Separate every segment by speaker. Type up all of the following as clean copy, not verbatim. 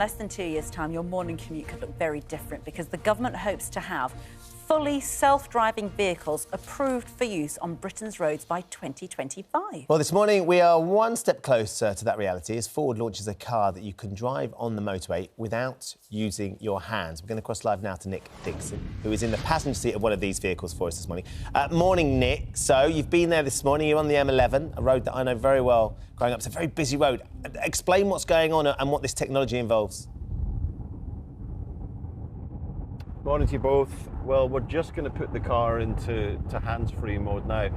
Speaker 1: less than 2 years' time, your morning commute could look very different because the government hopes to have fully self-driving vehicles approved for use on Britain's roads by 2025.
Speaker 2: Well, this morning we are one step closer to that reality as Ford launches a car that you can drive on the motorway without using your hands. We're going to cross live now to Nick Dixon, who is in the passenger seat of one of these vehicles for us this morning. Morning, Nick. So you've been there this morning. You're on the M11, a road that I know very well growing up. It's a very busy road. Explain what's going on and what this technology involves.
Speaker 3: Morning to you both. Well, we're just going to put the car into hands-free mode now.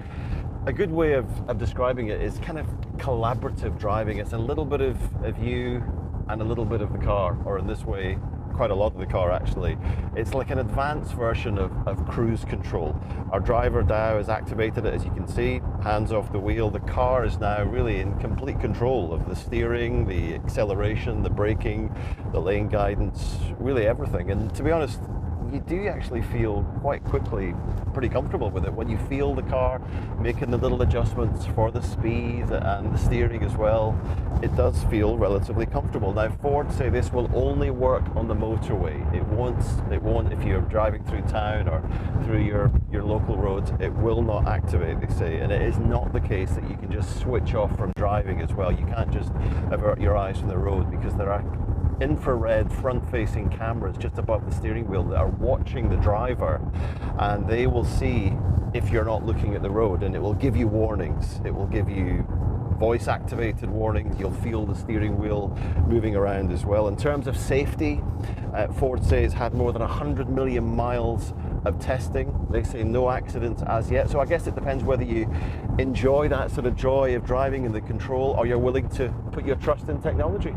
Speaker 3: A good way of describing it is kind of collaborative driving. It's a little bit of you and a little bit of the car, or in this way, quite a lot of the car actually. It's like an advanced version of cruise control. Our driver now has activated it, as you can see, hands off the wheel. The car is now really in complete control of the steering, the acceleration, the braking, the lane guidance, really everything. And to be honest, you do actually feel quite quickly pretty comfortable with it. When you feel the car making the little adjustments for the speed and the steering as well, it does feel relatively comfortable. Now, Ford say this will only work on the motorway. It won't if you're driving through town or through your local roads. It will not activate, they say. And it is not the case that you can just switch off from driving as well. You can't just avert your eyes from the road, because there are infrared front-facing cameras just above the steering wheel that are watching the driver, and they will see if you're not looking at the road, and it will give you warnings. It will give you voice-activated warnings. You'll feel the steering wheel moving around as well. In terms of safety, Ford say it's had more than 100 million miles of testing. They say no accidents as yet. So I guess it depends whether you enjoy that sort of joy of driving and the control, or you're willing to put your trust in technology.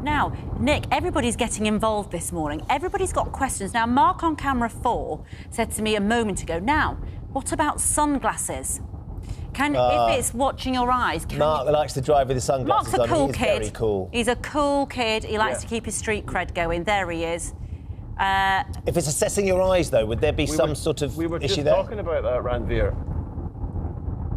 Speaker 1: Now, Nick, everybody's getting involved this morning. Everybody's got questions. Now, Mark on camera 4 said to me a moment ago, now, what about sunglasses? If it's watching your eyes...
Speaker 2: Mark likes to drive with his sunglasses on.
Speaker 1: Mark's a cool kid.
Speaker 2: Very cool.
Speaker 1: He's a cool kid. He likes to keep his street cred going. There he is.
Speaker 2: If it's assessing your eyes, though, would there be some sort of issue there?
Speaker 3: We were just talking about that, Ranveer.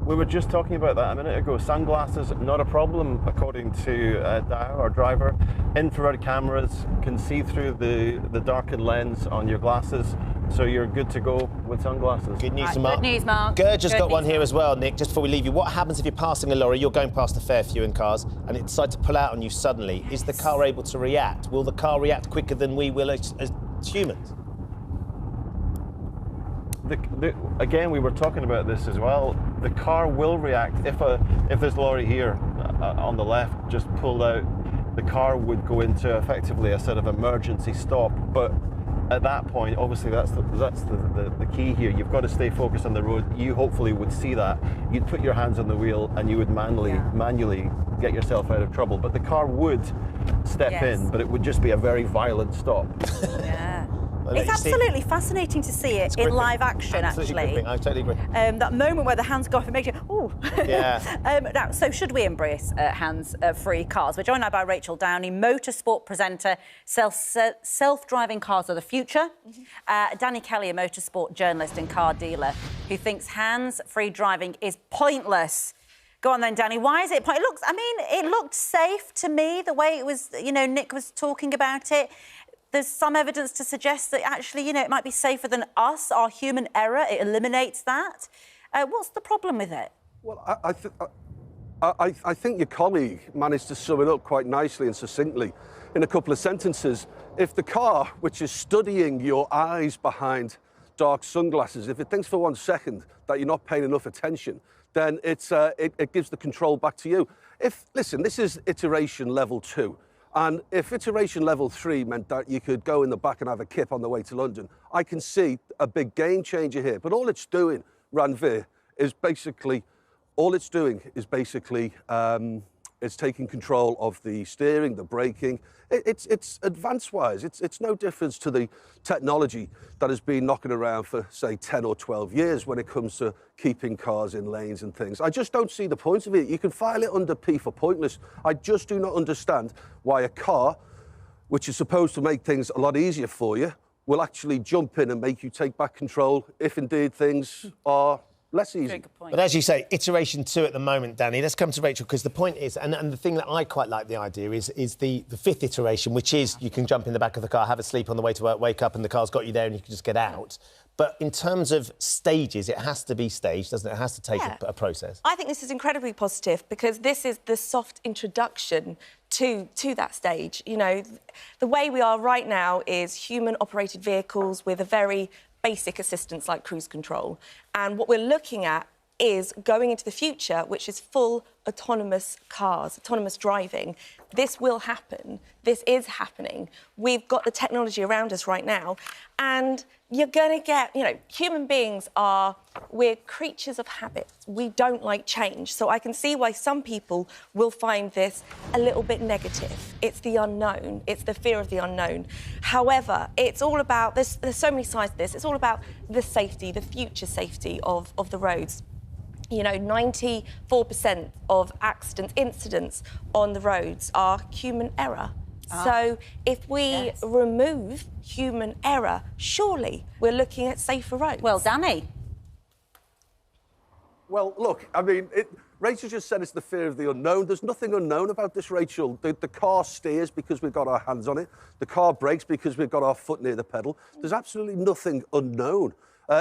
Speaker 3: We were just talking about that a minute ago. Sunglasses, not a problem, according to Dow, our driver. Infrared cameras can see through the darkened lens on your glasses, so you're good to go with sunglasses.
Speaker 2: Good news, Mark.
Speaker 1: Good news, Mark.
Speaker 2: Gurge has got one here as well, Nick. Just before we leave you, what happens if you're passing a lorry, you're going past a fair few in cars, and it decides to pull out on you suddenly? Is the car able to react? Will the car react quicker than we will as humans?
Speaker 3: Again, we were talking about this as well. The car will react. If this lorry here on the left just pulled out, the car would go into effectively a sort of emergency stop. But at that point, obviously, that's the key here. You've got to stay focused on the road. You hopefully would see that. You'd put your hands on the wheel and you would manually get yourself out of trouble. But the car would step in, but it would just be a very violent stop.
Speaker 1: Yeah. It's absolutely fascinating to see it in live action, actually.
Speaker 2: I totally agree.
Speaker 1: That moment where the hands go off, it makes you, ooh.
Speaker 2: Yeah.
Speaker 1: Now, so should we embrace hands-free cars? We're joined now by Rachel Downey, motorsport presenter. Self-driving cars are the future. Danny Kelly, a motorsport journalist and car dealer, who thinks hands-free driving is pointless. Go on then, Danny. Why is it pointless? It looked safe to me, the way it was, Nick was talking about it. There's some evidence to suggest that actually, it might be safer than us, our human error. It eliminates that. What's the problem with it?
Speaker 4: Well, I think your colleague managed to sum it up quite nicely and succinctly in a couple of sentences. If the car, which is studying your eyes behind dark sunglasses, if it thinks for 1 second that you're not paying enough attention, then it gives the control back to you. Listen, this is iteration level 2. And if iteration level 3 meant that you could go in the back and have a kip on the way to London, I can see a big game changer here. But all it's doing, Ranveer, is basically it's taking control of the steering, the braking. It's advance-wise. It's no difference to the technology that has been knocking around for, say, 10 or 12 years when it comes to keeping cars in lanes and things. I just don't see the point of it. You can file it under P for pointless. I just do not understand why a car, which is supposed to make things a lot easier for you, will actually jump in and make you take back control if indeed things are less easy.
Speaker 1: Very good point.
Speaker 2: But as you say, iteration 2 at the moment, Danny. Let's come to Rachel, because the point is, and the thing that I quite like the idea is the 5th iteration, which is you can jump in the back of the car, have a sleep on the way to work, wake up and the car's got you there and you can just get out. But in terms of stages, it has to be staged, doesn't it? It has to take a process.
Speaker 5: I think this is incredibly positive because this is the soft introduction to that stage. You know, the way we are right now is human-operated vehicles with a very basic assistance like cruise control. And what we're looking at is going into the future, which is full autonomous cars, autonomous driving. This will happen. This is happening. We've got the technology around us right now. And you're going to get, you know, human beings we're creatures of habit. We don't like change. So I can see why some people will find this a little bit negative. It's the unknown. It's the fear of the unknown. However, it's all about, there's so many sides to this. It's all about the safety, the future safety of the roads. You know, 94% of incidents on the roads are human error. So if we remove human error, surely we're looking at safer roads.
Speaker 1: Well, Danny.
Speaker 4: Well, look, I mean, Rachel just said it's the fear of the unknown. There's nothing unknown about this, Rachel. The car steers because we've got our hands on it. The car brakes because we've got our foot near the pedal. There's absolutely nothing unknown.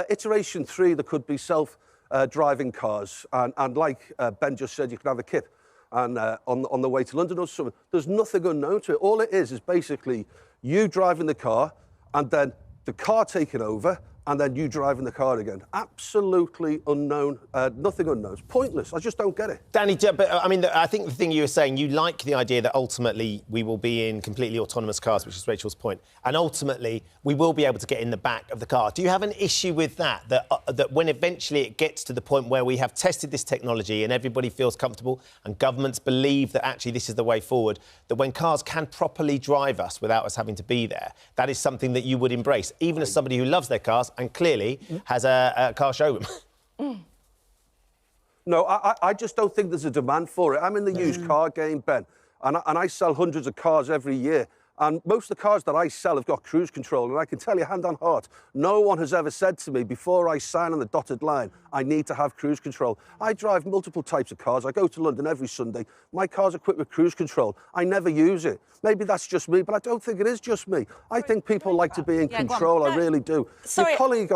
Speaker 4: Iteration 3, there could be self-driving cars. And like Ben just said, you can have a kip and on the way to London or something. There's nothing unknown to it. All it is basically you driving the car and then the car taking over and then you driving the car again. Absolutely unknown, nothing unknown. It's pointless. I just don't get it.
Speaker 2: Danny, but I mean, I think the thing you were saying, you like the idea that ultimately we will be in completely autonomous cars, which is Rachel's point, and ultimately we will be able to get in the back of the car. Do you have an issue with that when eventually it gets to the point where we have tested this technology and everybody feels comfortable and governments believe that actually this is the way forward, that when cars can properly drive us without us having to be there, that is something that you would embrace, even as somebody who loves their cars and clearly has a car showroom?
Speaker 4: No, I just don't think there's a demand for it. I'm in the used car game, Ben, and I sell hundreds of cars every year. And most of the cars that I sell have got cruise control. And I can tell you, hand on heart, no one has ever said to me before I sign on the dotted line, I need to have cruise control. I drive multiple types of cars. I go to London every Sunday. My car's equipped with cruise control. I never use it. Maybe that's just me, but I don't think it is just me. I think people like to be in control. I really do.
Speaker 5: Sorry,
Speaker 4: your colleague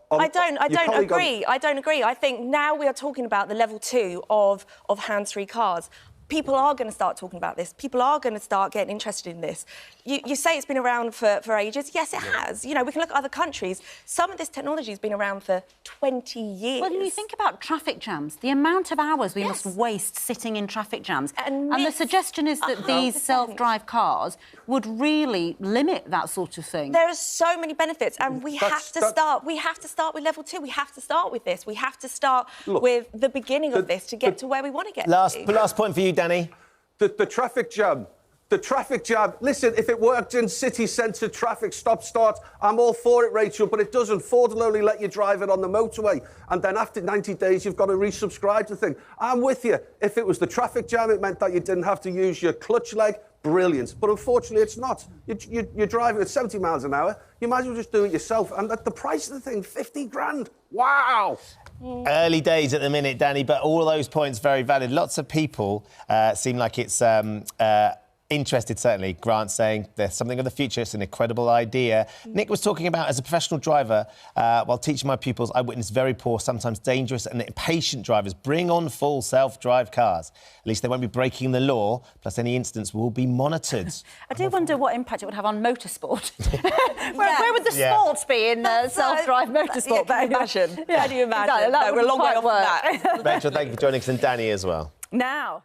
Speaker 5: I don't agree. I don't agree. I think now we are talking about the level 2 of hands-free cars. People are going to start talking about this. People are going to start getting interested in this. You say it's been around for ages. Yes, it has. You know, we can look at other countries. Some of this technology has been around for 20 years.
Speaker 1: Well, you think about traffic jams, the amount of hours we must waste sitting in traffic jams. And the suggestion is that these self-drive cars would really limit that sort of thing.
Speaker 5: There are so many benefits, and we have to start. We have to start with level 2. We have to start with this. We have to start with the beginning of this to get to where we want to get to.
Speaker 2: Last point for you, Danny.
Speaker 4: The traffic jam. The traffic jam. Listen, if it worked in city centre traffic stop-start, I'm all for it, Rachel, but it doesn't. Ford will only let you drive it on the motorway, and then after 90 days, you've got to resubscribe to the thing. I'm with you. If it was the traffic jam, it meant that you didn't have to use your clutch leg. Brilliant. But unfortunately, it's not. You're driving at 70 miles an hour. You might as well just do it yourself. And at the price of the thing, 50 grand. Wow.
Speaker 2: Early days at the minute, Danny, but all those points very valid. Lots of people seem like it's interested, certainly. Grant saying there's something of the future. It's an incredible idea. Nick was talking about, as a professional driver, while teaching my pupils, I witnessed very poor, sometimes dangerous and impatient drivers. Bring on full self-drive cars. At least they won't be breaking the law, plus any incidents will be monitored.
Speaker 1: I do wonder what impact it would have on motorsport. Where would the sports be in self-drive motorsport?
Speaker 5: Can you imagine? Can you imagine?
Speaker 1: No,
Speaker 5: we're a long way off from that.
Speaker 2: Rachel, thank you for joining us, and Danny as well.
Speaker 1: Now...